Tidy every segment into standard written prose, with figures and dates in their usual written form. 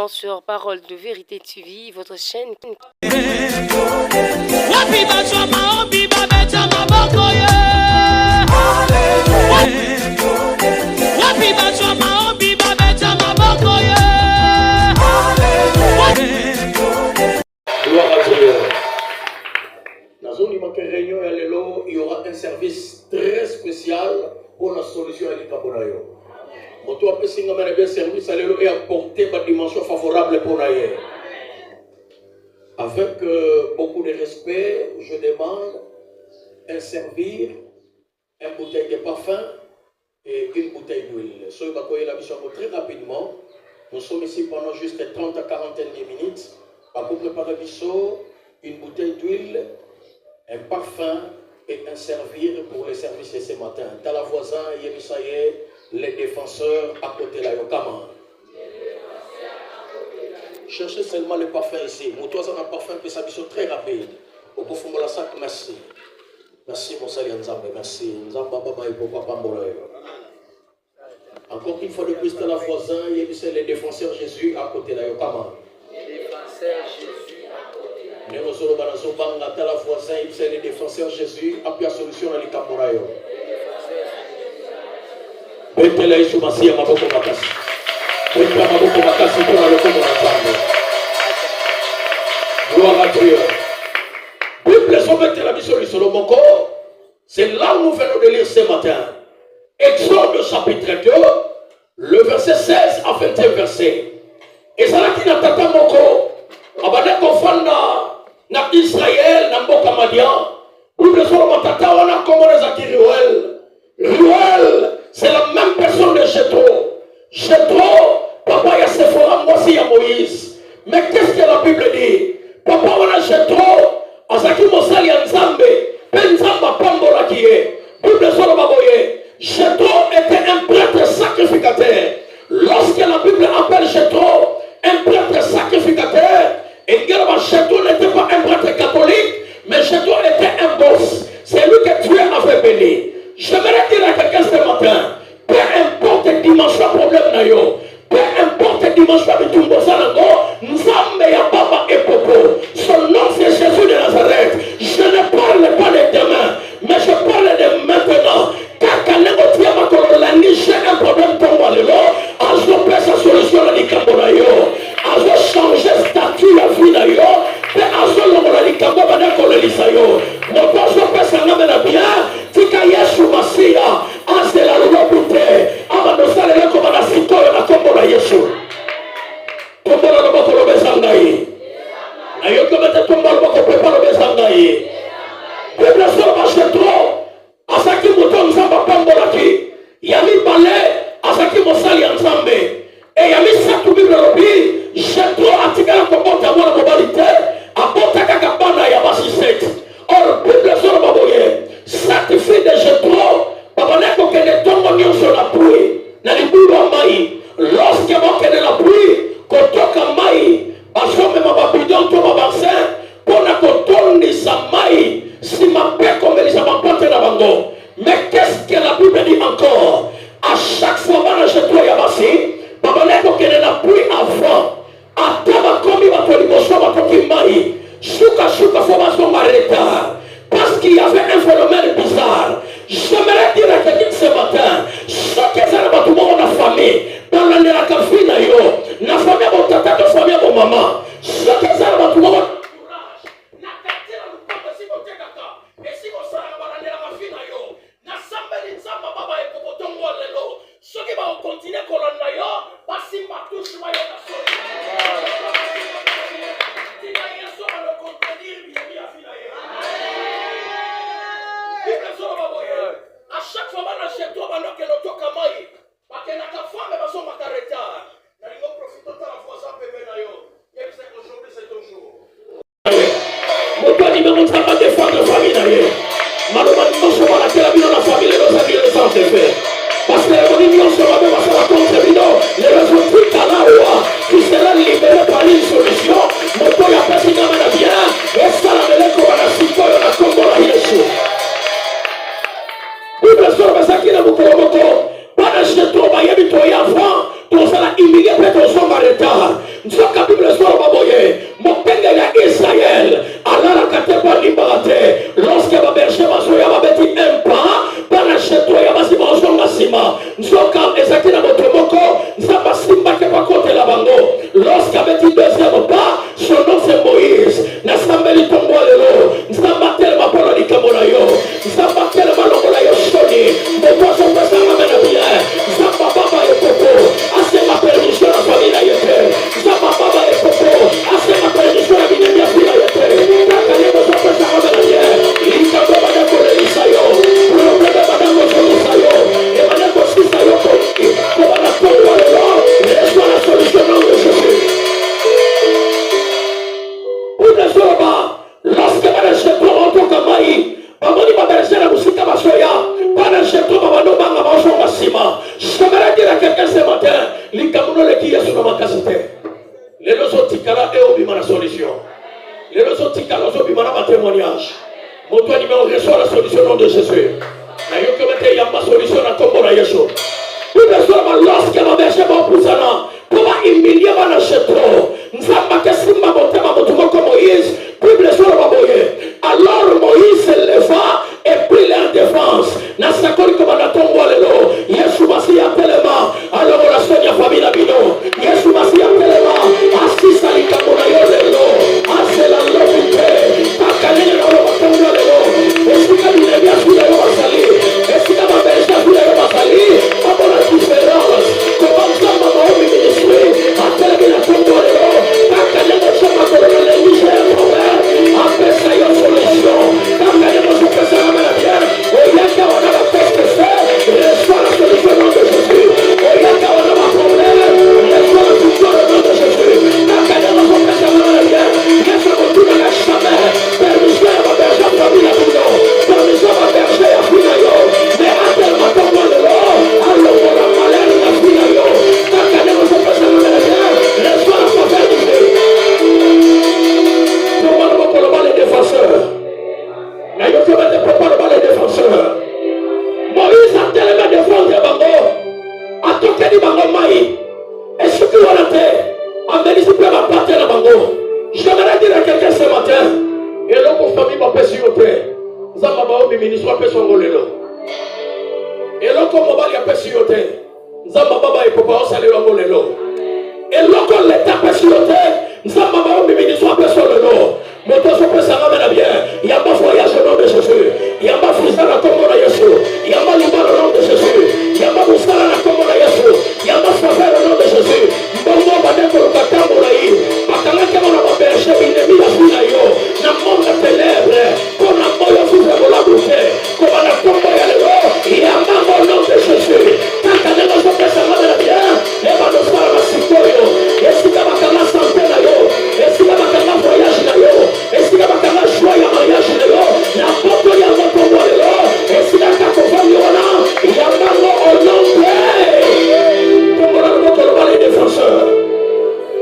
également sur Parole de Vérité TV, votre chaîne. Gloire à Dieu. Dans une réunion, il y aura un service très spécial pour la solution à l'Ikabonayo. Moto a pesé un service et apporter une dimension favorable pour l'aïe. Avec beaucoup de respect, je demande un servir, une bouteille de parfum et une bouteille d'huile. Soyez bakoye la mission très rapidement. Nous sommes ici pendant juste 30 à 40 minutes. Pour préparer une bouteille d'huile, un parfum et un servir pour les services de ce matin. Dans la voisin, les défenseurs à côté de la Yokama. Cherchez seulement le parfum ici. Moutois a un parfum qui s'habille très rapide. Au bout de la sac, merci. Merci, mon Seigneur Nzambe, merci. Nzambe, Baba, et Papa Pambolayo. Encore une fois de plus, dans la voisin, il y a les défenseurs Jésus à côté de la Yokama. Les défenseurs Jésus appuient la solution à l'Ikaborayo. Gloire à Dieu. C'est là où nous venons de lire ce matin. Exode chapitre 2, le verset 16 à 21 verset. Et ça là qui n'a pas moko. Abade kofanda na Israël na mboka Madian. Bible sur matata wana comme les Ruel. Ruel, c'est la même personne de Jétro. Jétro, papa ya Sephora, moi aussi ya Moïse. Mais qu'est-ce que la Bible dit? Papa wana Jétro, azaki mosali ya Nzambe, pe Nzamba pambola kiye. Bible sur baboye. Jétro était un prêtre sacrificateur. Lorsque la Bible appelle Jétro un prêtre sacrificateur, et Jétro n'était pas un prêtre catholique, mais Jétro était un boss. C'est lui que Dieu avait béni. J'aimerais dire à quelqu'un ce matin, peu importe la dimension problème, peu importe la dimension de tout le monde, Nzambe ya Baba et Popo. Son nom c'est Jésus de Nazareth. Je ne parle pas de demain, mais je parle de maintenant. Car quand j'ai un problème pour moi, je peux sa solution à l'Ikabonayo. Je changer statut à vie d'ailleurs. Et je l'envoie à l'Ikabonayo. Mon père, je peux s'en amener bien. Tika Yesu Masia. C'est la loi bouté. Amadosa le comme la citoye la Kombola Yesu. Kombola le boko le bezangaye. Ayo comme te tomba le boko prépare le bezangaye. Bible sur marche trop. Asaki moto Nzamba pambola ki. Yami balé. Asaki mosali Nzambe. Et yami satu Bible lobi. Jetro atika la kombola mwana mobalite. Abota kakabana ya basiset. Or Bible sur baboye. Certifié de Jetro. Papa neko kene tongo nyonso la pluie. Na liburu mai. Lorsque mo kene la pluie. Kotoka mai. Basome mababidon to babasin. Pona kotondi sa mai. Si ma paix comme les avantages dans bango. Mais qu'est-ce que la Bible dit encore? À chaque fois que je dois y avancer, papa neko kene la pluie avant. Ataba komi batoliboso batoki mai. Shuka formation mareta. Parce qu'il y avait un phénomène bizarre. J'aimerais dire à quelqu'un ce matin, chaque fois que tout le monde a famille, dans la famille, la famille de tata, la famille de maman, chaque fois que tout le monde à chaque fois que je dois aller que l'auto kamai, parce que la femme est dans ma carrière. Nous allons profiter de la voix à bébé nayo. Aujourd'hui c'est ton jour. Mon père dit mais on ne va pas défendre la famille nayo. Malheureusement nous sommes à la télé dans la famille les nos amis les sans effet. Parce que les unions seront même à la contre les résultats là qui sera libéré par une solution. Mon père a passé dans la bien et ça la mêlée comme la citoyenne la Kombola Yesu. Bible sur le sac de Mukoromoko. Pas de jeter au baillet du toit avant. Tout ça l'a humilié peut-être au son retard. Nous Les autres tika lozo bimana ma témoignage. Mon toi numéro reçoit la solution au nom de Jésus. Na yo komete yamba solution na kombo na Yesu. Bible soma lorsque ma berger va poussana, pour humilier ma chetro. Nzamba kesimba motema motumo comme Moïse. Bible soma boye. Alors Moïse se leva et prit leur défense. Na sakoli comme na tongo lelo. Yesu masi ya telema. Alors on a soigné famille na bino. Yesu masi ya telema. Asisa likamona yo lelo. Asela lobite. Takalele na lo tongo lelo. Esika binebia fula yo basali. Esika mabesha fula yo basali. Abona différence. Comment ça m'a mis ministre. Atele na tongo lelo. Takalele chama kolele le Niger proverbe. Apesa yo solution. Takalele mo pesa na la bien. Oyaka wana la peste fait. Reçois la solution au nom de Jésus. Oyaka wana ma problème. Reçois la solution au nom de Jésus. Takalele mo pesa na la bien. Yesu motuna na jamais. Permission ya maberger famille na bino. Permission ya maberger ya fina yo. Mais atel matongo lelo. Alongo la malheur na fina yo. Takalele mo pesa na la bien. Reçois la faveur de Dieu. Comment on peut les défenseurs? Na yo comment te prépare les défenseurs? Moïse a tellement défendu bango. A toqué di bango mai. Et ce qui on a fait, a médicité ma partie na bango. J'aimerais dire à quelqu'un ce matin, et l'homme pour famille m'a péché au terre. Zamba bao mi ministre a péché au lelo. Et l'homme comme mobile a péché au terre. Zamba baba et papa au salé au lelo. Et l'homme comme l'état péché au terre. Zamba bao mi ministre a péché au lelo. Moto so péché à la bien. Il y a pas voyage au nom de Jésus. Il y a pas frisson à comme on a Yesu. Il y a pas libre au nom de Jésus. Il y a pas moussala à comme on a Yesu. Il y a pas faveur au nom de Jésus. Bongo badeko le katambo la yi. Akala kama na maberge inemi la fina yo. Na monde ténèbre. Kona moyo fuza la bouche. Koma na kombo ya lelo. Il y a pas au nom de Jésus. Kaka ne so pesa la bien. E ba no sala masikoyo. Yesu kama kama santé na yo. Yesu kama kama voyage na yo. Yesu kama kama joie ya mariage na yo. Na poto ya mokombo lelo. Yesu kama kama yona. Il y a pas au nom de les défenseurs.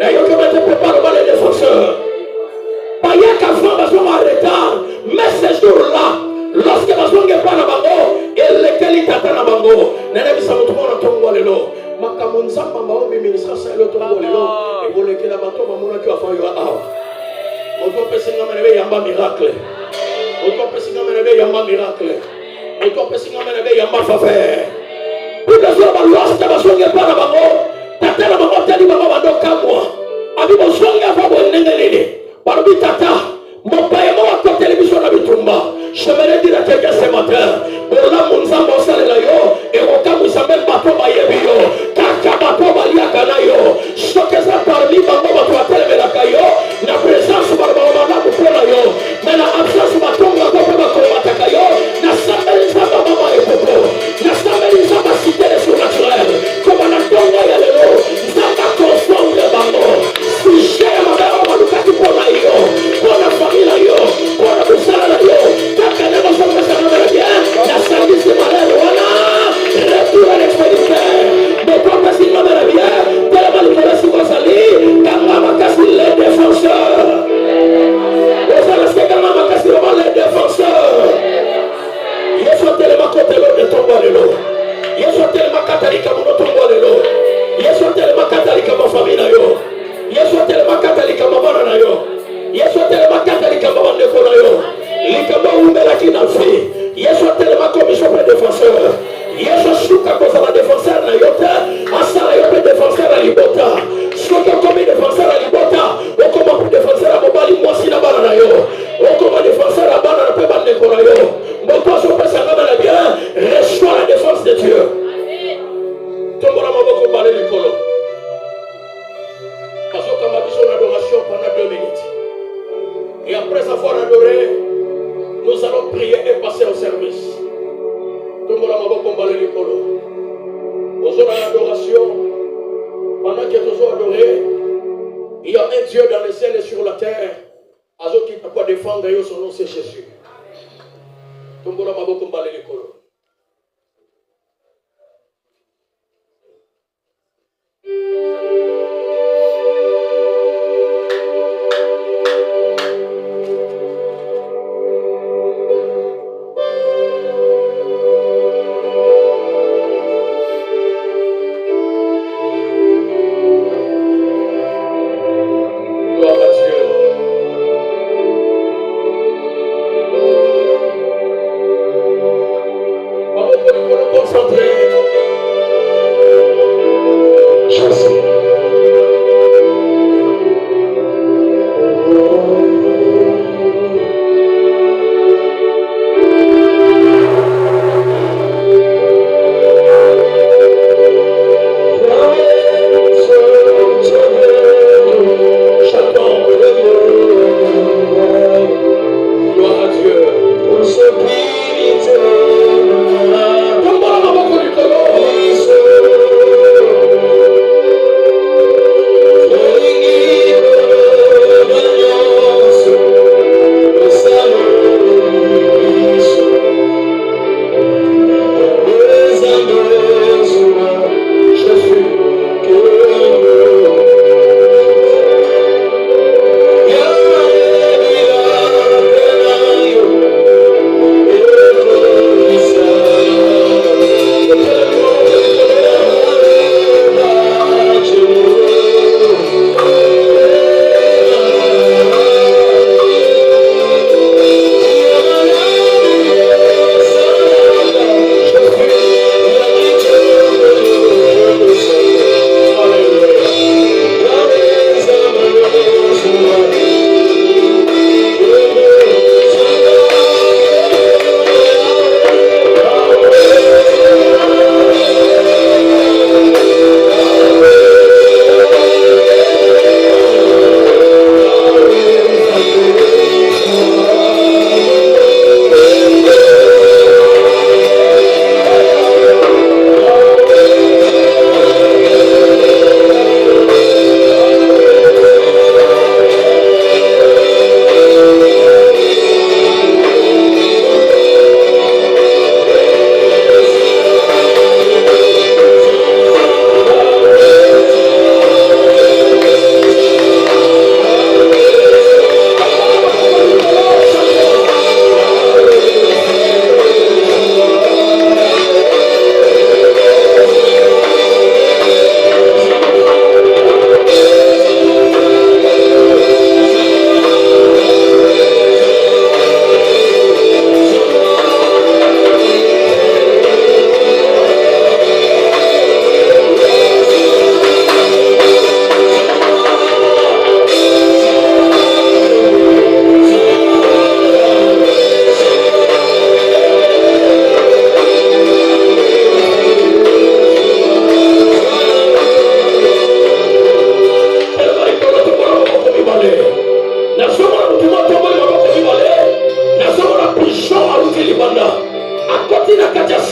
D'ailleurs, comment te prépare les défenseurs? Pas y'a qu'à faire en retard. Mais ces jours-là, lorsque ma soeur n'est pas dans bango, et lesquels ils t'attendent dans bango, n'allez pas tout le monde dans ton walelo. Ma camonza, ma maman, mes ministres, c'est le ton walelo. Et vous lesquels la bateau, ma maman, tu as fait un hour. On doit passer dans mes yamba miracle. On doit passer dans mes yamba miracle. On doit passer dans mes yamba faveur. Pour les hommes, lorsque ma soeur n'est pas dans bango, tatela mama tali mama badoka moi abi bosonga fa bonengelele barobi tata mon père moi ko télévision na bitumba je me dire à quelqu'un ce matin pour la munzambo sale la yo et au cas où ça même bato ba yebiyo kaka bato ba lia kana yo choque ça parmi bango bato atelme la kayo na présence ba ba na kupona yo mais la absence ba tonga ko ba ko mataka yo na sambeli za mama e popo na sambeli za ba cité les surnaturels comme na tonga ya lelo nzamba confondre bango si j'ai ma mère on va nous pour yo pour la famille yo pour la busala yo kaka ne va pas ça na bien na service de malheur wana retour à l'expéditeur mais pour passer ma mère bien tellement que la sali kanga makasi les défenseurs vous allez se kanga makasi les défenseurs yeso tellement côté de tomber lelo yeso tellement catholique mon tomber lelo yeso tellement catholique ma famille na yo yeso tellement catholique ma bana na yo yeso tellement catholique ma bana ko na yo likamba umbela kina fi yeso tellement commission pour défenseur yeso shuka ko za défenseur na yo ta asala yo défenseur à libota shuka comme défenseur à libota o comme défenseur à mobali moi si na bana na yo o comme défenseur à bana na pe bana ko na yo moto so pesa ngana bien reçois la défense de Dieu. Tombola maboko balé likolo. Parce qu'on a besoin d'adoration pendant 2 minutes. Et après avoir adoré, nous allons prier et passer au service. Tombola maboko balé likolo. Aux autres l'adoration, pendant que nous allons adorer, il y a un Dieu dans le ciel et sur la terre. Azo qui ne peut pas défendre son nom, c'est Jésus. Tombola maboko balé likolo.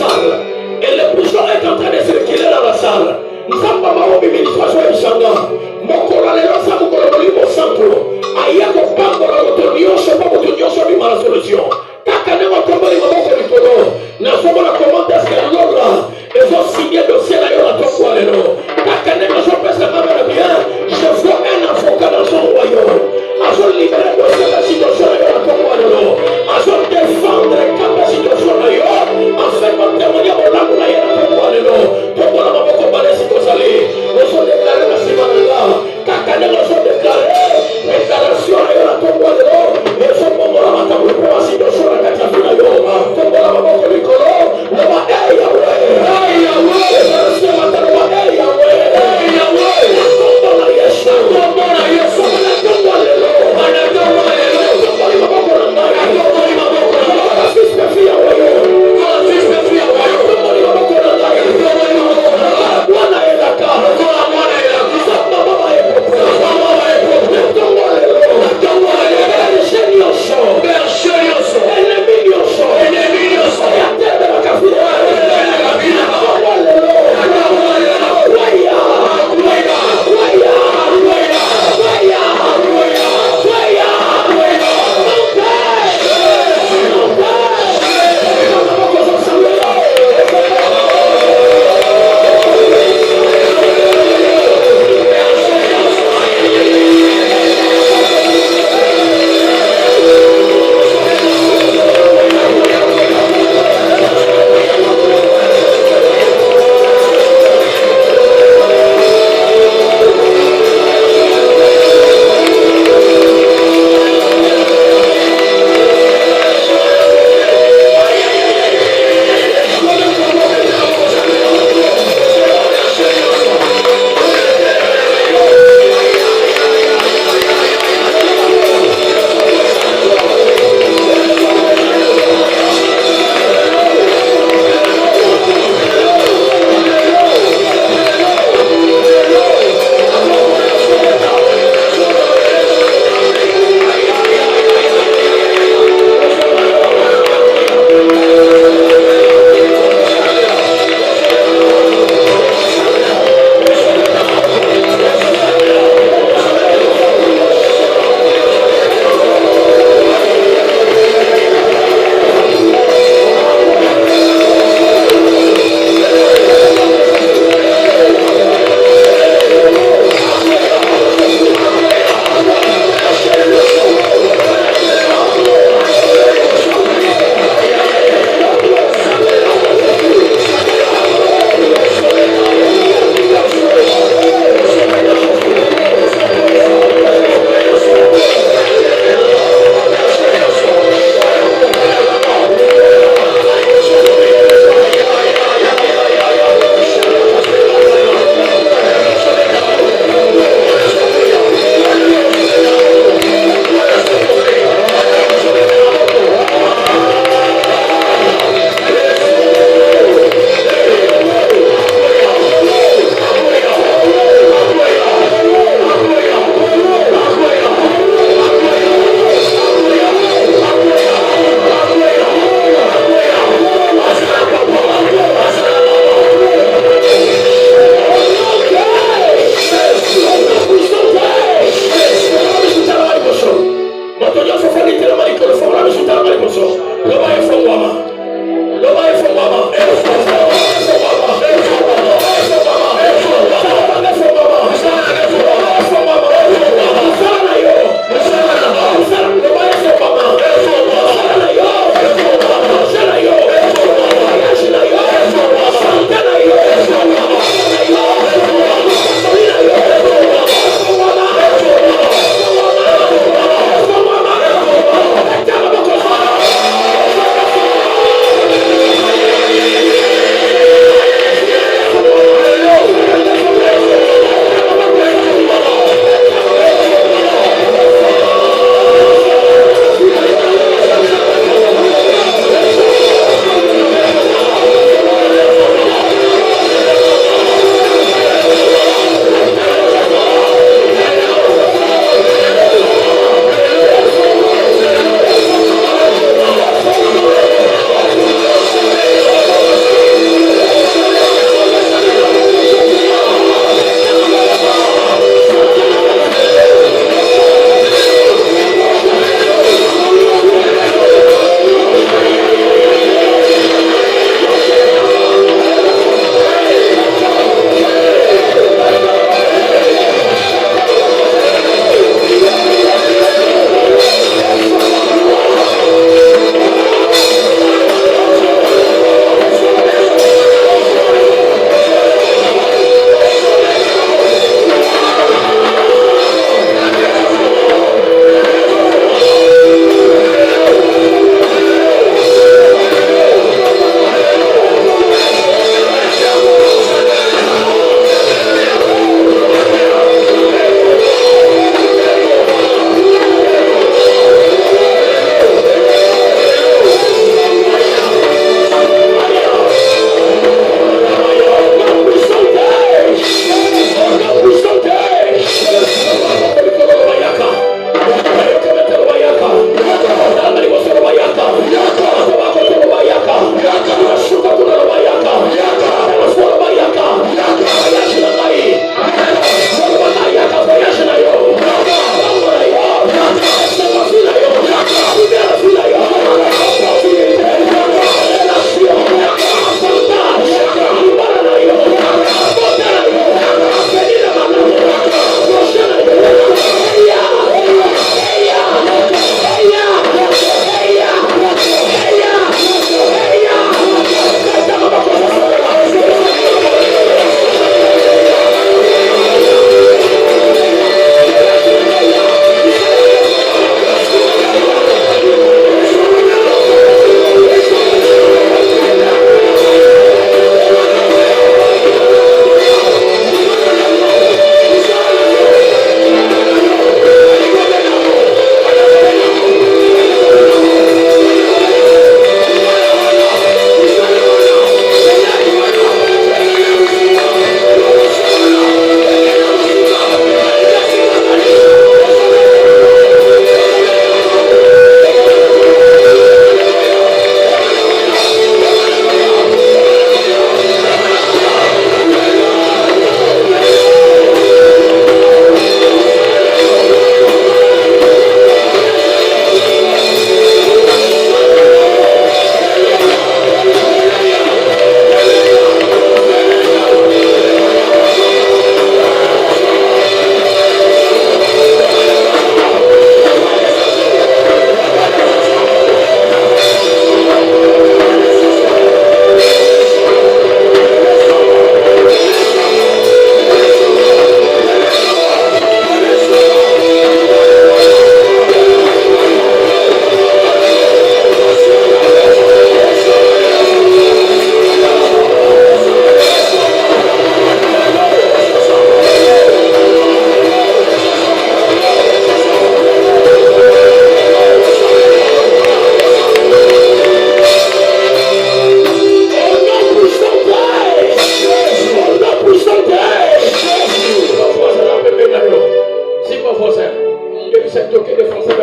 salle. Et le bouchon est en train de circuler dans la salle. Nzamba maombi ministration ya bisanga. Mokolo lelo sa mokolo molimo santo. Aya kopambola moto nyonso po moto nyonso bima la solution. Kaka ndenge otomboli maboko likolo. Nazomona comment est-ce que lola ezosigner dossier na yo na tokwa lelo. Kaka ndenge ozopesa kamera bien. Je vois un avocat dans son royaume. Azolibere dossier na situation na yo na tokwa lelo. Azodefendre kaka situation na yo. Afin kotemonia molamu na ye na tokwa lelo. Tokola maboko balesi kozali. Ozodekare na sima na nga. Kaka ndenge ozodekare. Déclaration na yo na tokwa lelo. Ezopongola makambo mpo ya situation na kati ya vina yo. Tokola maboko likolo. Loba Yahweh. Yahweh. Déclaration matano loba Yahweh. Yahweh. Tokola Yesu. Tokola Yesu. Tokola lelo. Tokola lelo. Tokola maboko na nga. Tokola maboko na nga. Fils de fille Yahweh. Fils de fille Yahweh. Tokola maboko na nga. Tokola maboko na nga. Mwana elaka. Tokola mwana elaka. Samba mama epopo. Mama epopo. Tokola lelo. Tokola lelo. Bergenioso. Bergenioso. Enemigioso. Enemigioso. Yatebe la kafira. Yatebe la kafira. Tokola lelo. Tokola lelo. Waya. Waya. Waya. Waya. Waya. Waya. Waya. Waya. toke de français